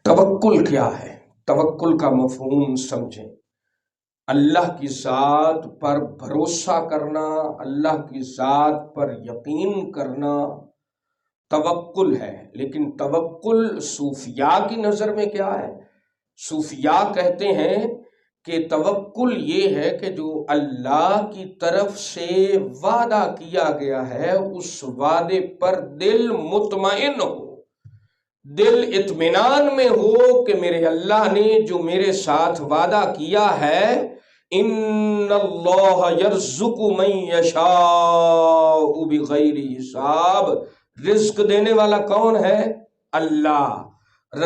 توکل کیا ہے؟ توکل کا مفہوم سمجھیں۔ اللہ کی ذات پر بھروسہ کرنا، اللہ کی ذات پر یقین کرنا توکل ہے۔ لیکن توکل صوفیاء کی نظر میں کیا ہے؟ صوفیاء کہتے ہیں کہ توکل یہ ہے کہ جو اللہ کی طرف سے وعدہ کیا گیا ہے اس وعدے پر دل مطمئن ہو، دل اطمینان میں ہو کہ میرے اللہ نے جو میرے ساتھ وعدہ کیا ہے، ان اللہ یرزق من یشاء بغیر حساب، رزق دینے والا کون ہے؟ اللہ۔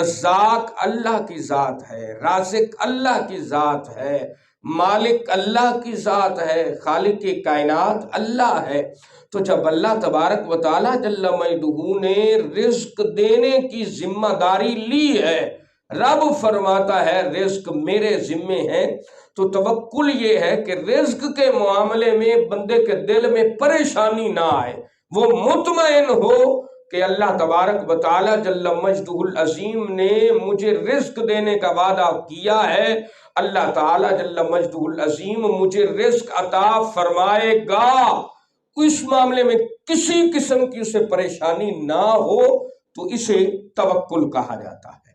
رزاق اللہ کی ذات ہے، رازق اللہ کی ذات ہے، مالک اللہ کی ذات ہے، خالق کائنات اللہ ہے۔ تو جب اللہ تبارک و تعالی جل مجدہ نے رزق دینے کی ذمہ داری لی ہے، رب فرماتا ہے رزق میرے ذمے ہے، تو توکل یہ ہے کہ رزق کے معاملے میں بندے کے دل میں پریشانی نہ آئے، وہ مطمئن ہو کہ اللہ تبارک و تعالی جل مجدہ العظیم نے مجھے رزق دینے کا وعدہ کیا ہے، اللہ تعالی جل مجدہ العظیم مجھے رزق عطا فرمائے گا۔ اس معاملے میں کسی قسم کی اسے پریشانی نہ ہو تو اسے توکل کہا جاتا ہے۔